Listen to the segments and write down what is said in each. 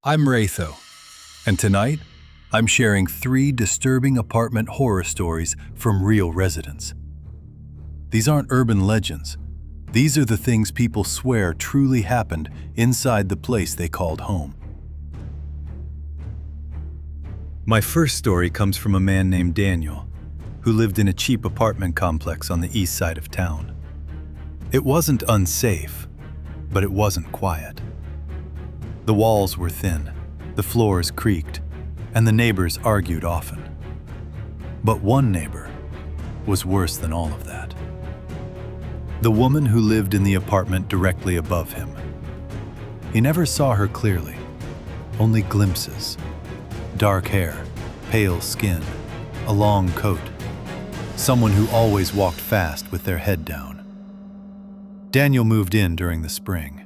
I'm Wraitho, and tonight I'm sharing 3 disturbing apartment horror stories from real residents. These aren't urban legends. These are the things people swear truly happened inside the place they called home. My first story comes from a man named Daniel, who lived in a cheap apartment complex on the east side of town. It wasn't unsafe, but it wasn't quiet. The walls were thin, the floors creaked, and the neighbors argued often. But one neighbor was worse than all of that. The woman who lived in the apartment directly above him. He never saw her clearly, only glimpses. Dark hair, pale skin, a long coat. Someone who always walked fast with their head down. Daniel moved in during the spring.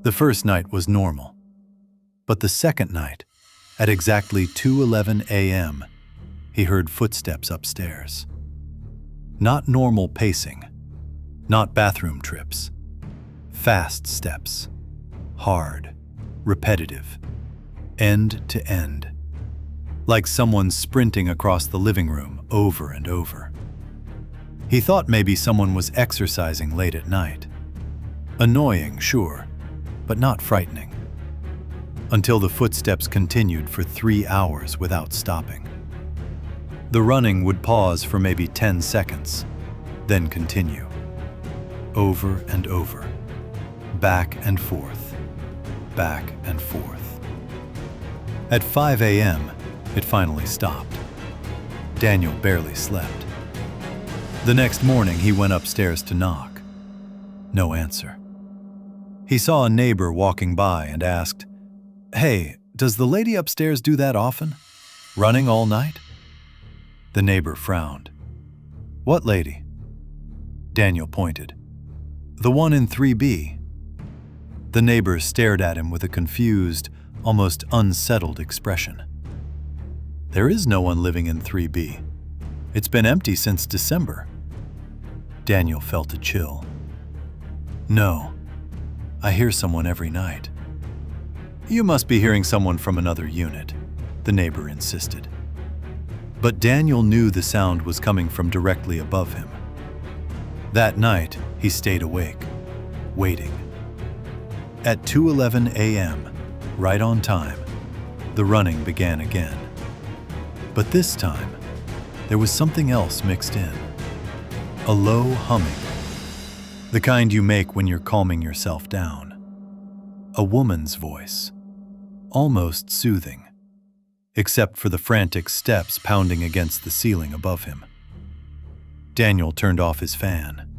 The first night was normal, but the second night, at exactly 2:11 a.m., he heard footsteps upstairs. Not normal pacing, not bathroom trips. Fast steps, hard, repetitive, end to end, like someone sprinting across the living room over and over. He thought maybe someone was exercising late at night. Annoying, sure, but not frightening. Until the footsteps continued for 3 hours without stopping. The running would pause for maybe 10 seconds, then continue. Over and over, back and forth, back and forth. At 5 a.m., it finally stopped. Daniel barely slept. The next morning, he went upstairs to knock. No answer. He saw a neighbor walking by and asked, "Hey, does the lady upstairs do that often? Running all night?" The neighbor frowned. "What lady?" Daniel pointed. "The one in 3B. The neighbor stared at him with a confused, almost unsettled expression. "There is no one living in 3B. It's been empty since December." Daniel felt a chill. "No, I hear someone every night." "You must be hearing someone from another unit," the neighbor insisted. But Daniel knew the sound was coming from directly above him. That night, he stayed awake, waiting. At 2:11 a.m., right on time, the running began again. But this time, there was something else mixed in. A low humming. The kind you make when you're calming yourself down. A woman's voice. Almost soothing. Except for the frantic steps pounding against the ceiling above him. Daniel turned off his fan.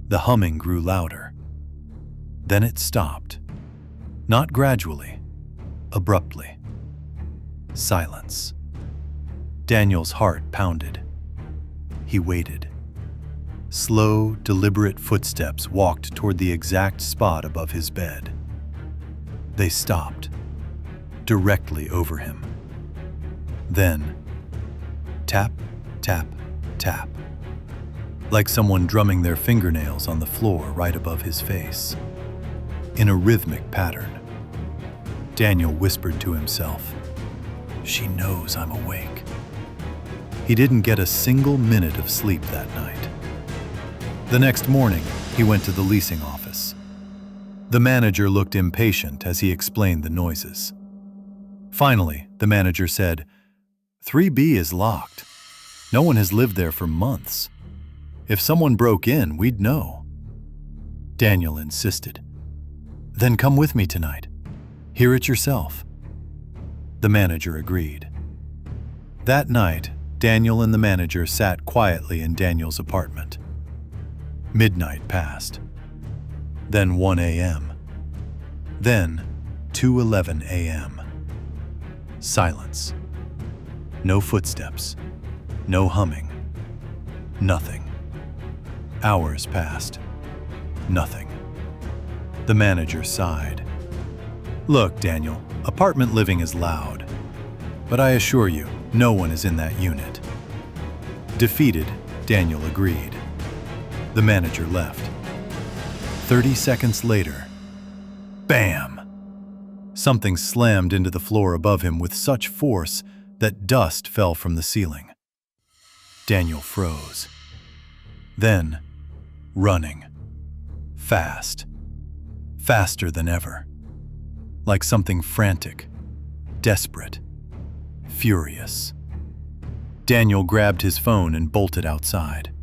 The humming grew louder. Then it stopped. Not gradually, abruptly. Silence. Daniel's heart pounded. He waited. Slow, deliberate footsteps walked toward the exact spot above his bed. They stopped, directly over him. Then, tap, tap, tap, like someone drumming their fingernails on the floor right above his face, in a rhythmic pattern. Daniel whispered to himself, "She knows I'm awake." He didn't get a single minute of sleep that night. The next morning, he went to the leasing office. The manager looked impatient as he explained the noises. Finally, the manager said, "3B is locked. No one has lived there for months. If someone broke in, we'd know." Daniel insisted. "Then come with me tonight. Hear it yourself." The manager agreed. That night, Daniel and the manager sat quietly in Daniel's apartment. Midnight passed. Then 1 a.m. Then 2:11 a.m. Silence. No footsteps. No humming. Nothing. Hours passed. Nothing. The manager sighed. "Look, Daniel, apartment living is loud. But I assure you, no one is in that unit." Defeated, Daniel agreed. The manager left. 30 seconds later, bam! Something slammed into the floor above him with such force that dust fell from the ceiling. Daniel froze. Then, running. Fast. Faster than ever. Like something frantic, desperate, furious. Daniel grabbed his phone and bolted outside.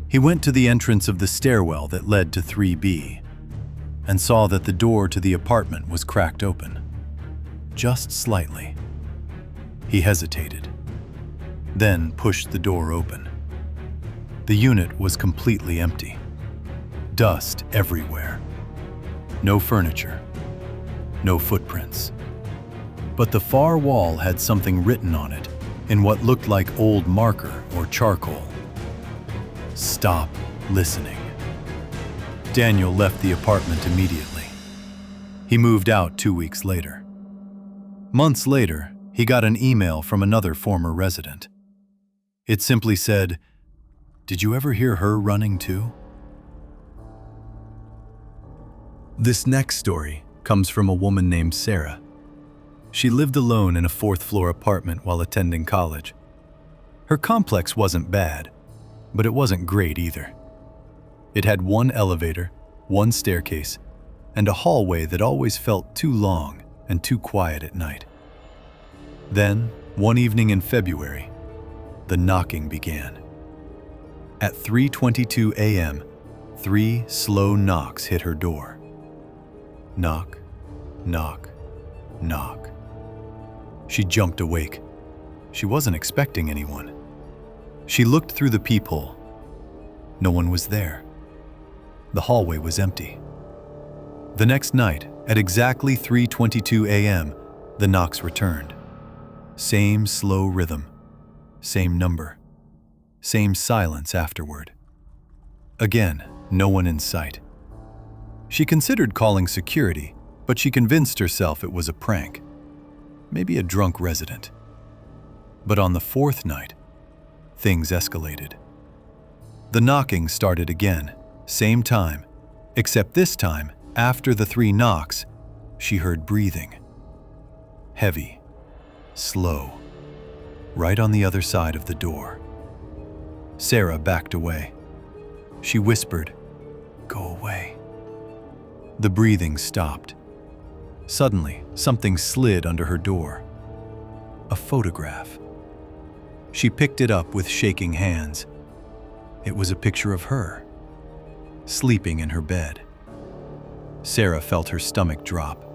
He went to the entrance of the stairwell that led to 3B and saw that the door to the apartment was cracked open, just slightly. He hesitated, then pushed the door open. The unit was completely empty. Dust everywhere. No furniture. No footprints. But the far wall had something written on it in what looked like old marker or charcoal. Stop listening. Daniel left the apartment immediately. He moved out 2 weeks later. Months later, he got an email from another former resident. It simply said, "Did you ever hear her running too?" This next story comes from a woman named Sarah. She lived alone in a 4th-floor apartment while attending college. Her complex wasn't bad, but it wasn't great either. It had one elevator, one staircase, and a hallway that always felt too long and too quiet at night. Then, one evening in February, the knocking began. At 3:22 a.m., 3 slow knocks hit her door. Knock, knock, knock. She jumped awake. She wasn't expecting anyone. She looked through the peephole. No one was there. The hallway was empty. The next night, at exactly 3:22 a.m., the knocks returned. Same slow rhythm, same number, same silence afterward. Again, no one in sight. She considered calling security, but she convinced herself it was a prank, maybe a drunk resident. But on the 4th night, things escalated. The knocking started again, same time, except this time, after the 3 knocks, she heard breathing. Heavy, slow, right on the other side of the door. Sarah backed away. She whispered, "Go away." The breathing stopped. Suddenly, something slid under her door. A photograph. She picked it up with shaking hands. It was a picture of her, sleeping in her bed. Sarah felt her stomach drop.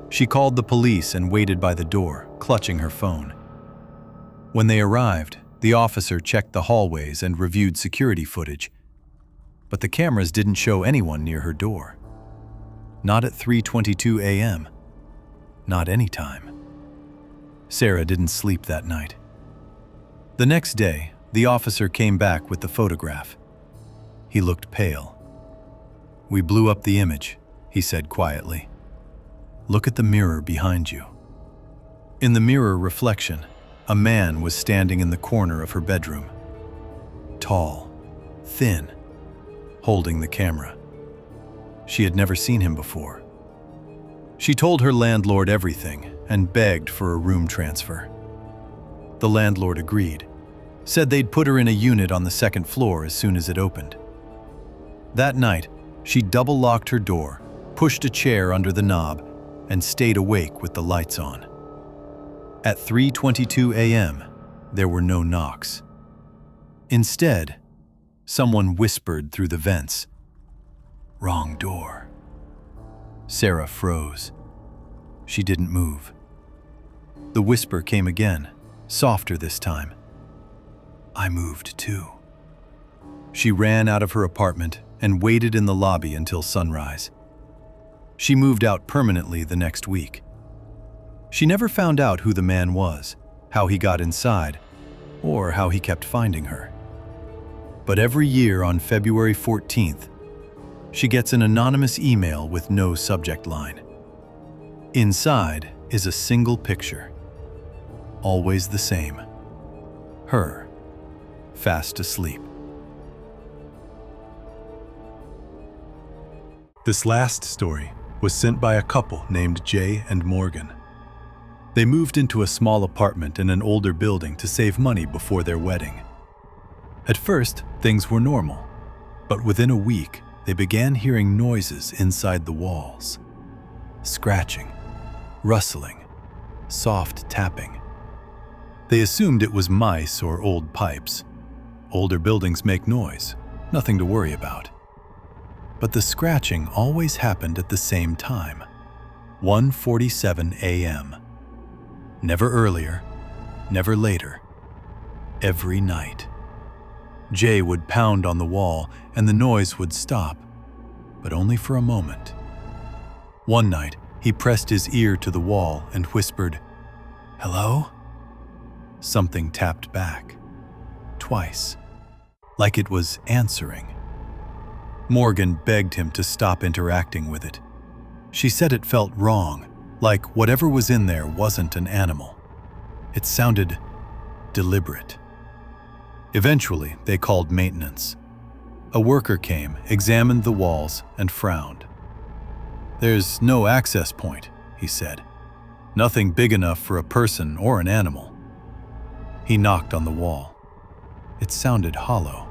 She called the police and waited by the door, clutching her phone. When they arrived, the officer checked the hallways and reviewed security footage, but the cameras didn't show anyone near her door. Not at 3:22 a.m. Not any time. Sarah didn't sleep that night. The next day, the officer came back with the photograph. He looked pale. "We blew up the image," he said quietly. "Look at the mirror behind you." In the mirror reflection, a man was standing in the corner of her bedroom. Tall, thin, holding the camera. She had never seen him before. She told her landlord everything and begged for a room transfer. The landlord agreed, said they'd put her in a unit on the 2nd floor as soon as it opened. That night, she double-locked her door, pushed a chair under the knob, and stayed awake with the lights on. At 3:22 a.m., there were no knocks. Instead, someone whispered through the vents, "Wrong door." Sarah froze. She didn't move. The whisper came again, softer this time. "I moved too." She ran out of her apartment and waited in the lobby until sunrise. She moved out permanently the next week. She never found out who the man was, how he got inside, or how he kept finding her. But every year on February 14th, she gets an anonymous email with no subject line. Inside is a single picture, always the same. Her, fast asleep. This last story was sent by a couple named Jay and Morgan. They moved into a small apartment in an older building to save money before their wedding. At first, things were normal, but within a week, they began hearing noises inside the walls. Scratching, rustling, soft tapping. They assumed it was mice or old pipes. Older buildings make noise, nothing to worry about. But the scratching always happened at the same time, 1:47 a.m. Never earlier, never later. Every night. Jay would pound on the wall and the noise would stop, but only for a moment. One night, he pressed his ear to the wall and whispered, "Hello?" Something tapped back, twice, like it was answering. Morgan begged him to stop interacting with it. She said it felt wrong, like whatever was in there wasn't an animal. It sounded deliberate. Eventually, they called maintenance. A worker came, examined the walls, and frowned. "There's no access point," he said. "Nothing big enough for a person or an animal." He knocked on the wall. It sounded hollow.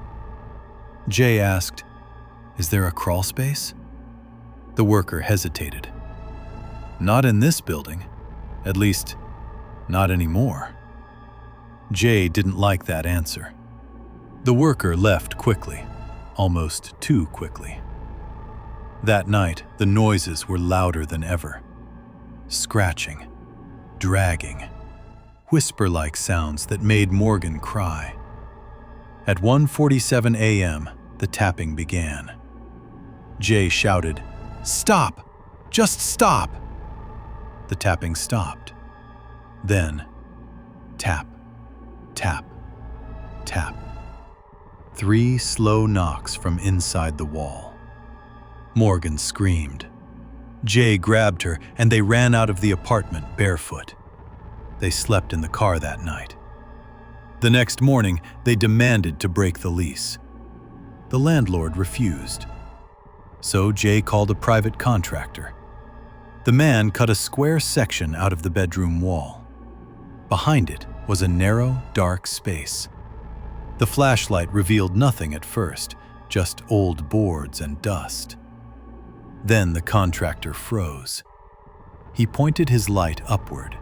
Jay asked, "Is there a crawl space?" The worker hesitated. "Not in this building. At least, not anymore." Jay didn't like that answer. The worker left quickly, almost too quickly. That night, the noises were louder than ever. Scratching, dragging, whisper-like sounds that made Morgan cry. At 1:47 a.m., the tapping began. Jay shouted, "Stop! Just stop!" The tapping stopped. Then, tap, tap, tap. 3 slow knocks from inside the wall. Morgan screamed. Jay grabbed her and they ran out of the apartment barefoot. They slept in the car that night. The next morning, they demanded to break the lease. The landlord refused. So Jay called a private contractor. The man cut a square section out of the bedroom wall. Behind it was a narrow, dark space. The flashlight revealed nothing at first, just old boards and dust. Then the contractor froze. He pointed his light upward.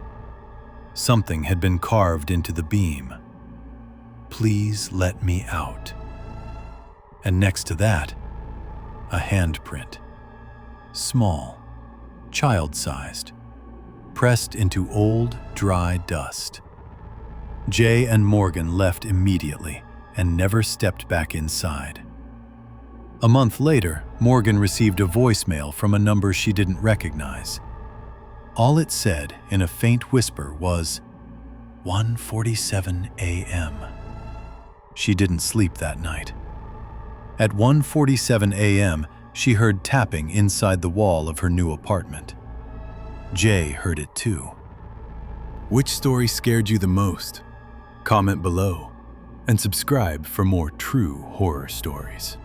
Something had been carved into the beam. "Please let me out." And next to that, a handprint. Small, child-sized, pressed into old, dry dust. Jay and Morgan left immediately and never stepped back inside. A month later, Morgan received a voicemail from a number she didn't recognize. All it said, in a faint whisper, was 1:47 a.m. She didn't sleep that night. At 1:47 a.m., she heard tapping inside the wall of her new apartment. Jay heard it too. Which story scared you the most? Comment below and subscribe for more true horror stories.